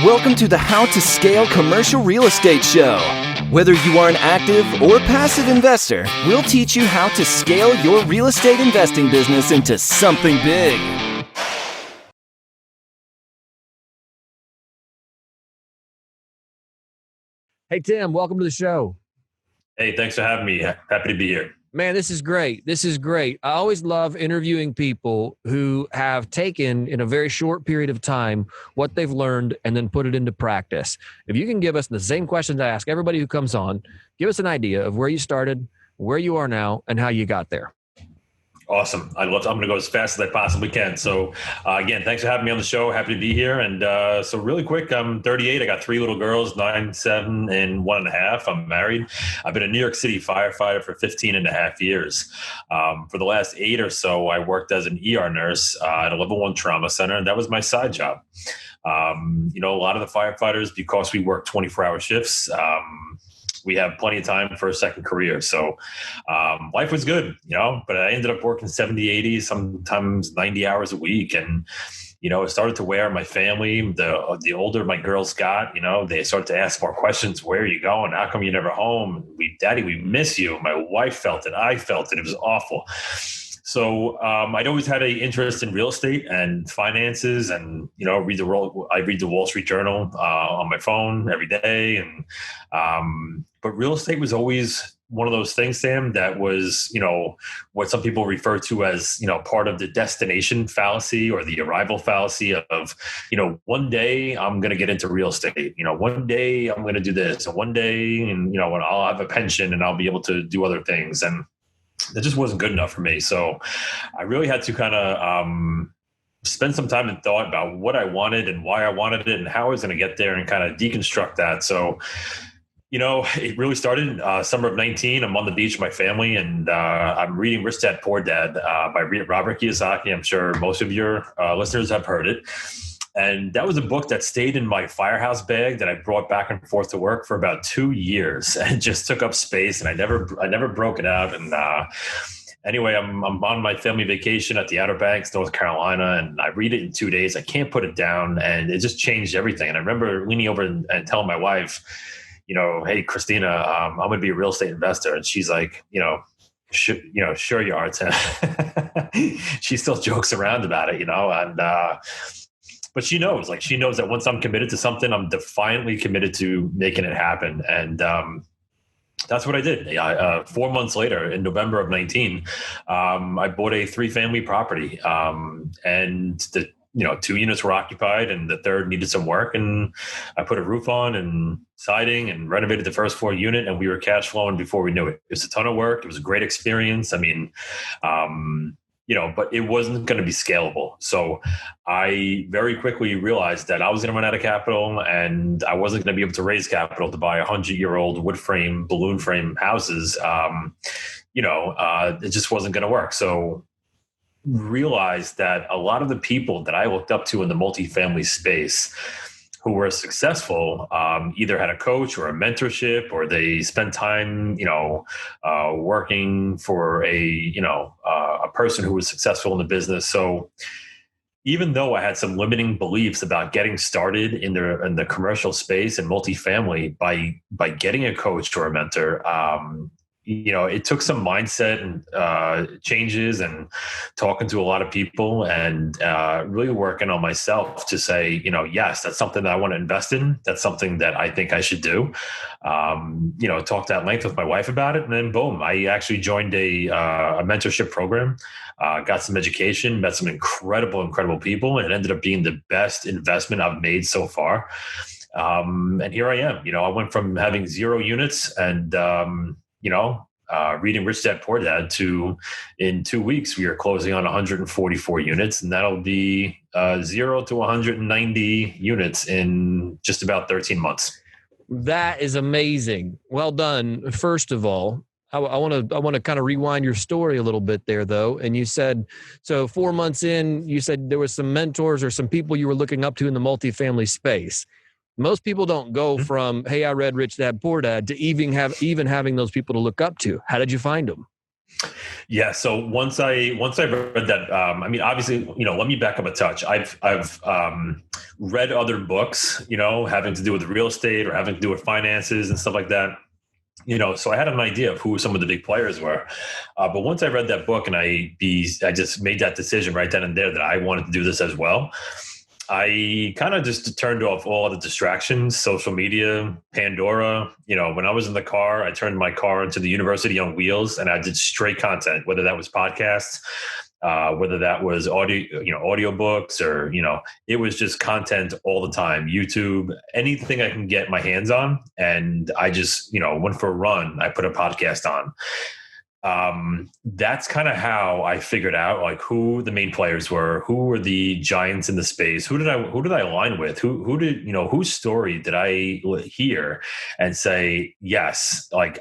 Welcome to the How to Scale Commercial Real Estate Show. Whether you are an active or passive investor, we'll teach you how to scale your real estate investing business into something big. Hey, Tim, welcome to the show. Hey, thanks for having me. Happy to be here. Man, this is great. This is great. I always love interviewing people who have taken, in a very short period of time, what they've learned and then put it into practice. If you can give us the same questions I ask everybody who comes on, give us an idea of where you started, where you are now, and how you got there. Awesome. I'm going to go as fast as I possibly can. So again, thanks for having me on the show. Happy to be here. And so really quick, I'm 38. I got 3 little girls, 9, 7, and 1.5. I'm married. I've been a New York City firefighter for 15 and a half years. For the last 8 or so, I worked as an ER nurse at a level 1 trauma center. And that was my side job. A lot of the firefighters, because we work 24-hour shifts, we have plenty of time for a second career. So life was good, but I ended up working 70, 80, sometimes 90 hours a week. And, it started to wear my family. The older my girls got, they started to ask more questions. Where are you going? How come you're never home? Daddy, we miss you. My wife felt it. I felt it. It was awful. So I'd always had an interest in real estate and finances, and I read the Wall Street Journal on my phone every day, and but real estate was always one of those things, Sam, that was what some people refer to as part of the destination fallacy or the arrival fallacy of one day I'm going to get into real estate, one day I'm going to do this, and one day and when I'll have a pension and I'll be able to do other things, and that just wasn't good enough for me. So I really had to kind of spend some time and thought about what I wanted and why I wanted it and how I was going to get there and kind of deconstruct that. So, it really started summer of 19. I'm on the beach with my family, and I'm reading Rich Dad Poor Dad by Robert Kiyosaki. I'm sure most of your listeners have heard it. And that was a book that stayed in my firehouse bag that I brought back and forth to work for about 2 years, and just took up space, and I never broke it out. And anyway, I'm on my family vacation at the Outer Banks, North Carolina, and I read it in 2 days. I can't put it down, and it just changed everything. And I remember leaning over and telling my wife, hey, Christina, I'm going to be a real estate investor. And she's like, sure you are, Tim. She still jokes around about it, and but she knows that once I'm committed to something, I'm defiantly committed to making it happen. And that's what I did. 4 months later, in November of 19, I bought a 3-family property, and the 2 units were occupied, and the third needed some work. And I put a roof on and siding and renovated the first floor unit, and we were cash flowing before we knew it. It was a ton of work. It was a great experience. I mean, but it wasn't going to be scalable. So I very quickly realized that I was going to run out of capital, and I wasn't going to be able to raise capital to buy 100-year-old wood frame, balloon frame houses. It just wasn't going to work. So realized that a lot of the people that I looked up to in the multifamily space who were successful either had a coach or a mentorship, or they spent time, working for a person who was successful in the business. So even though I had some limiting beliefs about getting started in the commercial space and multifamily by getting a coach or a mentor, it took some mindset and changes and talking to a lot of people, and really working on myself to say, yes, that's something that I want to invest in. That's something that I think I should do. Talked at length with my wife about it, and then boom, I actually joined a mentorship program, got some education, met some incredible people, and it ended up being the best investment I've made so far. And here I am. I went from having 0 units and reading Rich Dad Poor Dad to, in 2 weeks, we are closing on 144 units, and that'll be 0 to 190 units in just about 13 months. That is amazing. Well done. First of all, I want to kind of rewind your story a little bit there, though. And you said, so 4 months in, you said there was some mentors or some people you were looking up to in the multifamily space. Most people don't go from, hey, I read Rich Dad Poor Dad, to even having those people to look up to. How did you find them? Yeah. So once I read that, I mean, obviously, let me back up a touch. I've read other books, having to do with real estate or having to do with finances and stuff like that. So I had an idea of who some of the big players were. But once I read that book and I just made that decision right then and there that I wanted to do this as well. I kind of just turned off all the distractions, social media, Pandora. When I was in the car, I turned my car into the university on wheels and I did straight content, whether that was podcasts, whether that was audiobooks or, it was just content all the time, YouTube, anything I can get my hands on. And I just, went for a run. I put a podcast on. That's kind of how I figured out like who the main players were, who were the giants in the space, who did I align with, who did, whose story did I hear and say, yes, like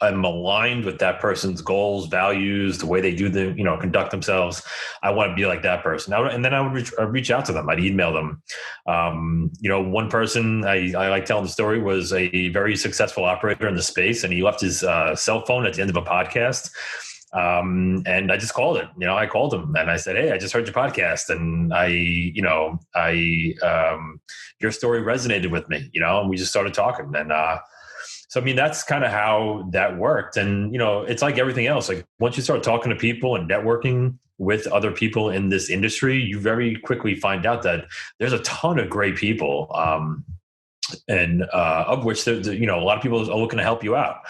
I'm aligned with that person's goals, values, the way they do conduct themselves. I want to be like that person. And then I would reach out to them. I'd email them. One person I like telling the story was a very successful operator in the space, and he left his cell phone at the end of a podcast. And I just called it. I called him and I said, "Hey, I just heard your podcast, and your story resonated with me." And we just started talking. And so, I mean, that's kind of how that worked. And, it's like everything else. Like once you start talking to people and networking with other people in this industry, you very quickly find out that there's a ton of great people. And of which, a lot of people are looking to help you out.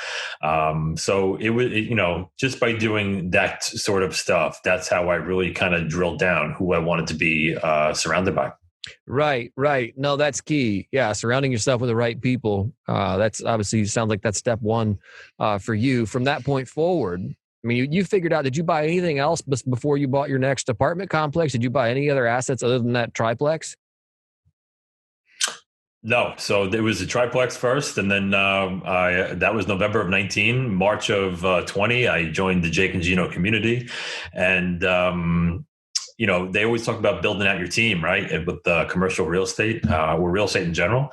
So it was, just by doing that sort of stuff, that's how I really kind of drilled down who I wanted to be surrounded by. Right. No, that's key. Yeah. Surrounding yourself with the right people. That's obviously sounds like that's step one for you. From that point forward, I mean, you figured out, did you buy anything else before you bought your next apartment complex? Did you buy any other assets other than that triplex? No. So there was a triplex first. And then that was November of 19, March of 20, I joined the Jake and Gino community. And, they always talk about building out your team, right? And with commercial real estate or real estate in general.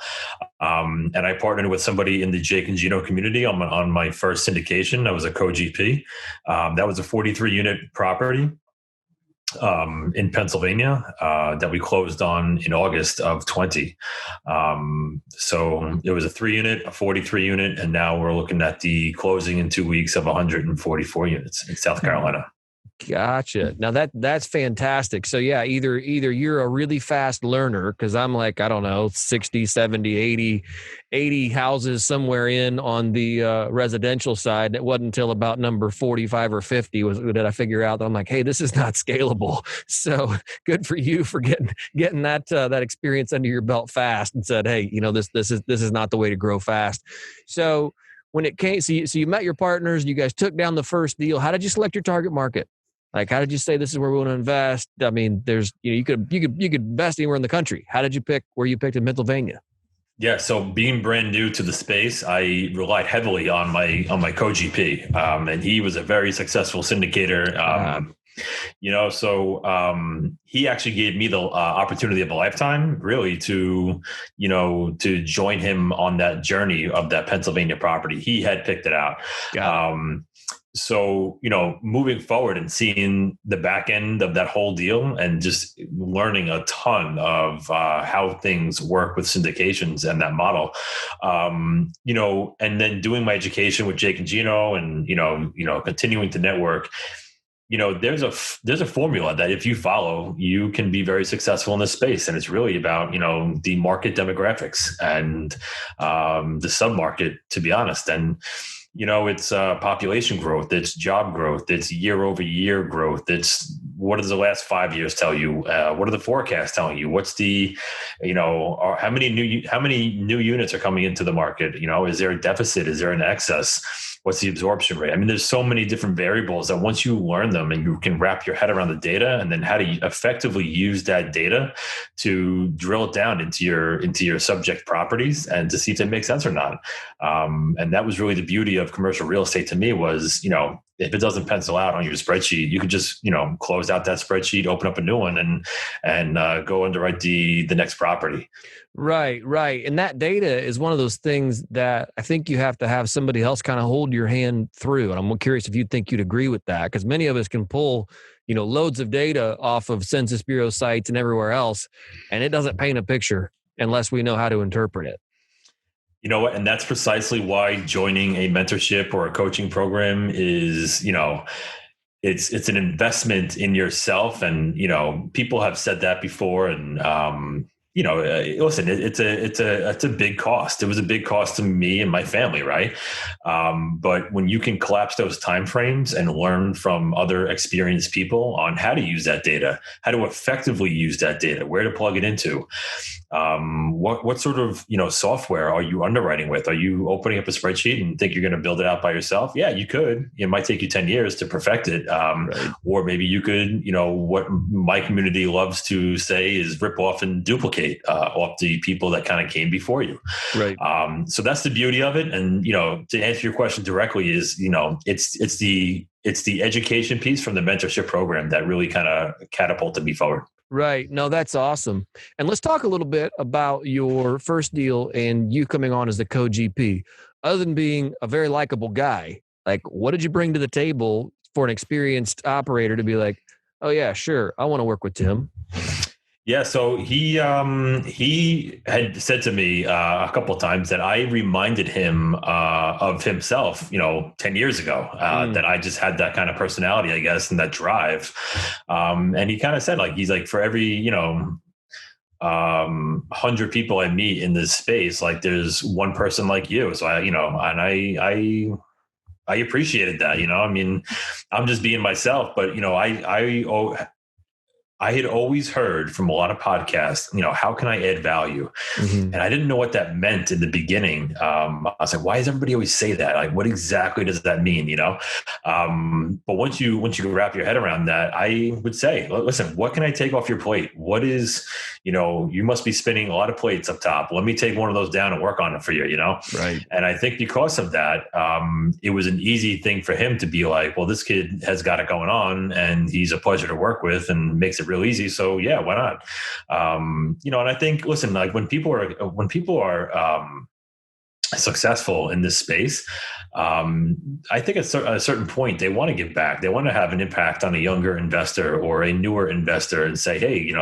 And I partnered with somebody in the Jake and Gino community on my first syndication. I was a co-GP. That was a 43 unit property in Pennsylvania that we closed on in August of 20. So it was a 3 unit, a 43 unit, and now we're looking at the closing in 2 weeks of 144 units in South Carolina. Gotcha. Now that's fantastic. So yeah, either you're a really fast learner, because I'm like, I don't know, 60, 70, 80 houses somewhere in on the residential side. It wasn't until about number 45 or 50 did I figure out that I'm like, hey, this is not scalable. So good for you for getting that experience under your belt fast and said, hey, this is not the way to grow fast. So when it came, so you met your partners, you guys took down the first deal. How did you select your target market? Like, how did you say this is where we want to invest? I mean, there's, you could invest anywhere in the country. How did you pick where you picked in Pennsylvania? Yeah, so being brand new to the space, I relied heavily on my co-GP, and he was a very successful syndicator. He actually gave me the opportunity of a lifetime, really, to join him on that journey of that Pennsylvania property. He had picked it out. So, moving forward and seeing the back end of that whole deal and just learning a ton of how things work with syndications and that model, and then doing my education with Jake and Gino and, continuing to network, there's a formula that if you follow, you can be very successful in this space. And it's really about, the market demographics and the sub-market, to be honest. And, it's population growth, it's job growth, it's year over year growth. It's what does the last 5 years tell you? What are the forecasts telling you? What's the, how many new units are coming into the market? Is there a deficit? Is there an excess? What's the absorption rate? I mean, there's so many different variables that once you learn them and you can wrap your head around the data and then how to effectively use that data to drill it down into your subject properties and to see if they make sense or not. And that was really the beauty of commercial real estate to me was, if it doesn't pencil out on your spreadsheet, you could just, close out that spreadsheet, open up a new one and go underwrite the next property. Right. And that data is one of those things that I think you have to have somebody else kind of hold hold your hand through. And I'm curious if you think you'd agree with that, because many of us can pull, loads of data off of Census Bureau sites and everywhere else, and it doesn't paint a picture unless we know how to interpret it. You know what? And that's precisely why joining a mentorship or a coaching program is, it's an investment in yourself. And, people have said that before. And, listen, it's a big cost. It was a big cost to me and my family. Right. But when you can collapse those timeframes and learn from other experienced people on how to use that data, how to effectively use that data, where to plug it into, what sort of, software are you underwriting with? Are you opening up a spreadsheet and think you're going to build it out by yourself? Yeah, you could. It might take you 10 years to perfect it. Right. Or maybe you could, what my community loves to say is rip off and duplicate off the people that kind of came before you. Right. So that's the beauty of it. And, to answer your question directly is, it's the education piece from the mentorship program that really kind of catapulted me forward. Right. No, that's awesome. And let's talk a little bit about your first deal and you coming on as the co-GP. Other than being a very likable guy, like what did you bring to the table for an experienced operator to be like, oh yeah, sure, I want to work with Tim? Yeah, so he had said to me a couple of times that I reminded him of himself, 10 years ago, that I just had that kind of personality, I guess, and that drive. And he kind of said, he's like, for every, 100 people I meet in this space, like there's one person like you. So I appreciated that, I mean, I'm just being myself, but, I had always heard from a lot of podcasts, how can I add value? Mm-hmm. And I didn't know what that meant in the beginning. I was like, why does everybody always say that? Like, what exactly does that mean? But once you wrap your head around that, I would say, listen, what can I take off your plate? What is, you must be spinning a lot of plates up top. Let me take one of those down and work on it for you, Right. And I think because of that, it was an easy thing for him to be like, well, this kid has got it going on and he's a pleasure to work with and makes it real easy. So yeah, why not? And I think, listen, like when people are successful in this space, I think at a certain point they want to give back. They want to have an impact on a younger investor or a newer investor and say, hey,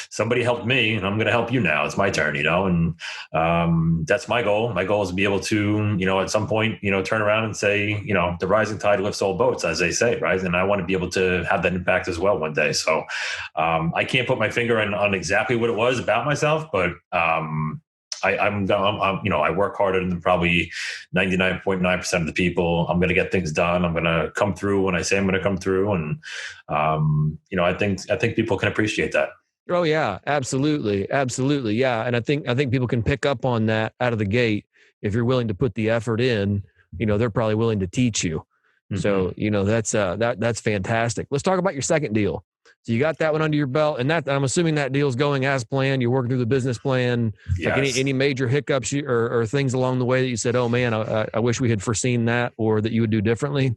somebody helped me and I'm going to help you now. It's my turn, and that's my goal. My goal is to be able to, at some point, turn around and say, the rising tide lifts all boats, as they say, right? And I want to be able to have that impact as well one day. So I can't put my finger on exactly what it was about myself, but I work harder than probably 99.9% of the people. I'm going to get things done. I'm going to come through when I say I'm going to come through. And, I think people can appreciate that. Oh yeah, absolutely. Absolutely. Yeah. And I think people can pick up on that out of the gate. If you're willing to put the effort in, they're probably willing to teach you. Mm-hmm. So, that's fantastic. Let's talk about your second deal. So you got that one under your belt, and that I'm assuming that deal's going as planned. You're working through the business plan. Yes. Like any major hiccups or things along the way that you said, oh man, I wish we had foreseen that, or that you would do differently?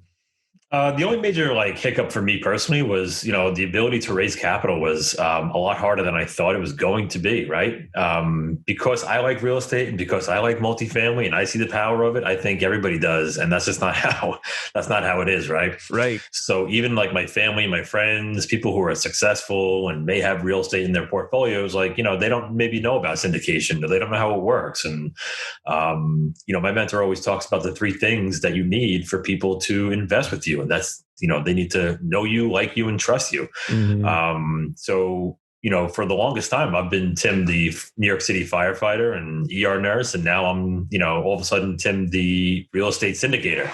The only major hiccup for me personally was, the ability to raise capital was a lot harder than I thought it was going to be, right? Because I like real estate and because I like multifamily and I see the power of it, I think everybody does. And that's just not how it is, right? Right. So even like my family, my friends, people who are successful and may have real estate in their portfolios, they don't maybe know about syndication or they don't know how it works. And, my mentor always talks about the 3 things that you need for people to invest with you. And that's, they need to know you, like you, and trust you. Mm-hmm. So, for the longest time, I've been Tim, the New York City firefighter and ER nurse. And now I'm, all of a sudden, Tim, the real estate syndicator.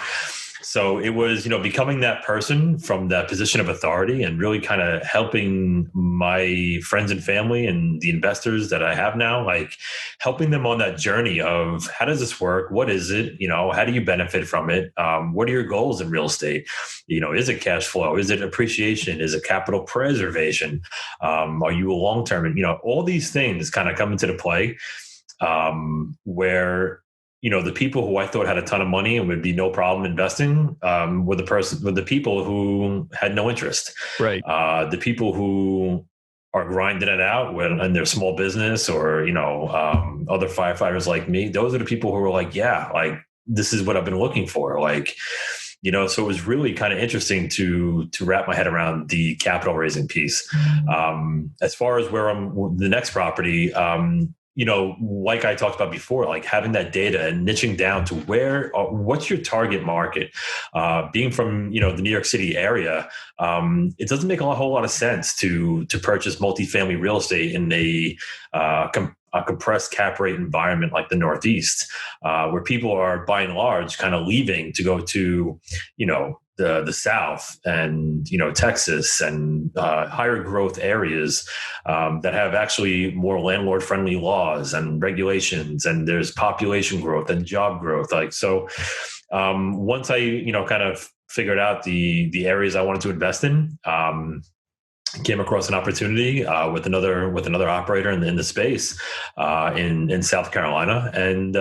So it was, becoming that person from that position of authority and really kind of helping my friends and family and the investors that I have now, helping them on that journey of how does this work? What is it? How do you benefit from it? What are your goals in real estate? Is it cash flow? Is it appreciation? Is it capital preservation? Are you a long-term? And, all these things kind of come into the play where the people who I thought had a ton of money and would be no problem investing were the people who had no interest. Right. The people who are grinding it out in their small business or, other firefighters like me, those are the people who were like, yeah, this is what I've been looking for. Like, so it was really kind of interesting to wrap my head around the capital raising piece. As far as where the next property, like I talked about before, like having that data and niching down to what's your target market. Being from, the New York City area, it doesn't make a whole lot of sense to purchase multifamily real estate in a compressed cap rate environment like the Northeast, where people are by and large kind of leaving to go to, the South and, Texas and higher growth areas that have actually more landlord friendly laws and regulations, and there's population growth and job growth. Like, so once I, kind of figured out the areas I wanted to invest in, came across an opportunity with another operator in the space in South Carolina, and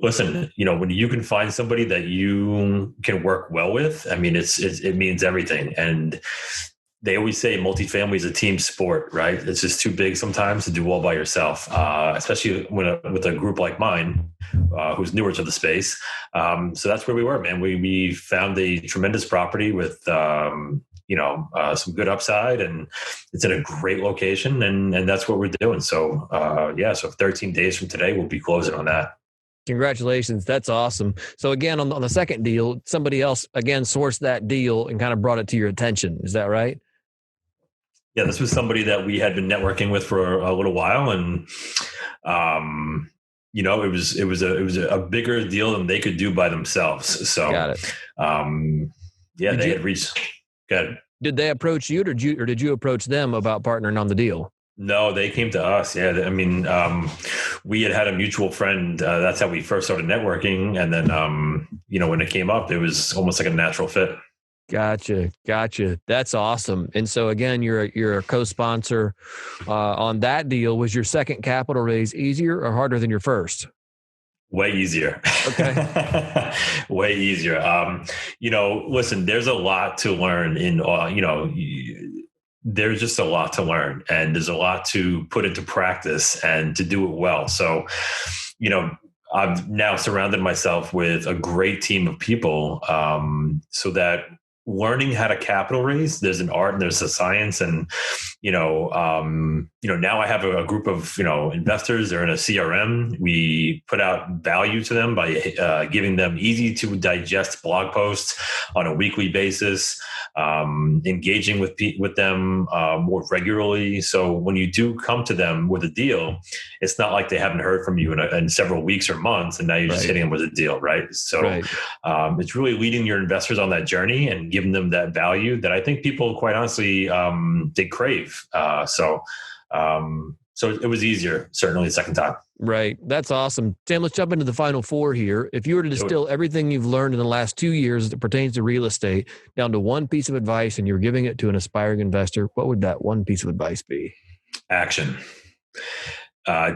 listen, when you can find somebody that you can work well with, I mean, it means everything. And they always say multifamily is a team sport, right? It's just too big sometimes to do all by yourself, especially with a group like mine, who's newer to the space. So that's where we were, man. We found a tremendous property with some good upside, and it's in a great location, and that's what we're doing. So so 13 days from today, we'll be closing on that. Congratulations. That's awesome. So again, on the second deal, somebody else again sourced that deal and kind of brought it to your attention. Is that right? Yeah, this was somebody that we had been networking with for a little while, and it was a bigger deal than they could do by themselves. So got it. They had reached. Good. Did they approach you, or did you approach them about partnering on the deal? No, they came to us. Yeah. I mean, we had a mutual friend. That's how we first started networking. And then, when it came up, it was almost like a natural fit. Gotcha. That's awesome. And so again, you're a co-sponsor on that deal. Was your second capital raise easier or harder than your first? Way easier. Okay. Way easier. Listen, there's a lot to learn there's just a lot to learn, and there's a lot to put into practice and to do it well. So, I've now surrounded myself with a great team of people, so that learning how to capital raise, there's an art and there's a science. And, now I have a group of, investors. They're in a CRM. We put out value to them by giving them easy to digest blog posts on a weekly basis, engaging with them more regularly. So when you do come to them with a deal, it's not like they haven't heard from you in several weeks or months, and now you're just hitting them with a deal, right? So it's really leading your investors on that journey and giving them that value that I think people, quite honestly, they crave. So it was easier, certainly the second time. Right. That's awesome. Tim, let's jump into the final four here. If you were to distill everything you've learned in the last 2 years that pertains to real estate down to one piece of advice, and you're giving it to an aspiring investor, what would that one piece of advice be? Action.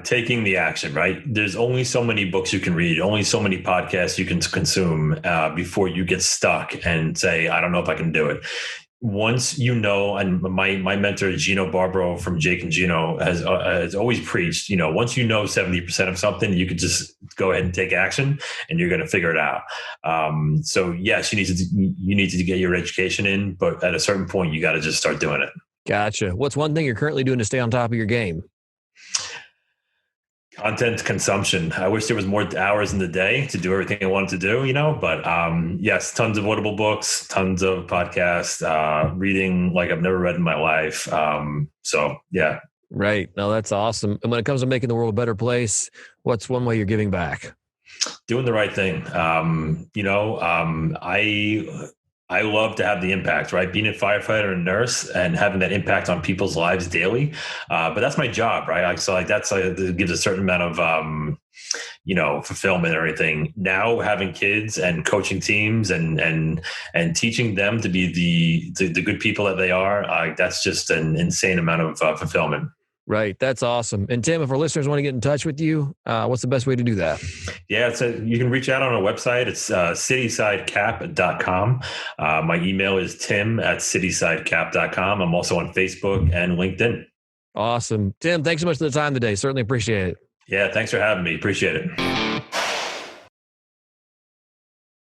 Taking the action, right? There's only so many books you can read, only so many podcasts you can consume before you get stuck and say, I don't know if I can do it. Once and my mentor, Gino Barbaro from Jake and Gino, has always preached, once 70% of something, you could just go ahead and take action, and you're going to figure it out. So yes, you need to get your education in, but at a certain point, you got to just start doing it. Gotcha. What's one thing you're currently doing to stay on top of your game? Content consumption. I wish there was more hours in the day to do everything I wanted to do, but yes, tons of audible books, tons of podcasts, reading like I've never read in my life. So yeah. Right. No, that's awesome. And when it comes to making the world a better place, what's one way you're giving back? Doing the right thing. I love to have the impact, right? Being a firefighter and nurse and having that impact on people's lives daily. But that's my job, right? So it gives a certain amount of, fulfillment and everything. Now having kids and coaching teams and teaching them to be the good people that they are, that's just an insane amount of fulfillment. Right. That's awesome. And Tim, if our listeners want to get in touch with you, what's the best way to do that? Yeah, you can reach out on our website. It's citysidecap.com. My email is tim@citysidecap.com. I'm also on Facebook and LinkedIn. Awesome. Tim, thanks so much for the time today. Certainly appreciate it. Yeah, thanks for having me. Appreciate it.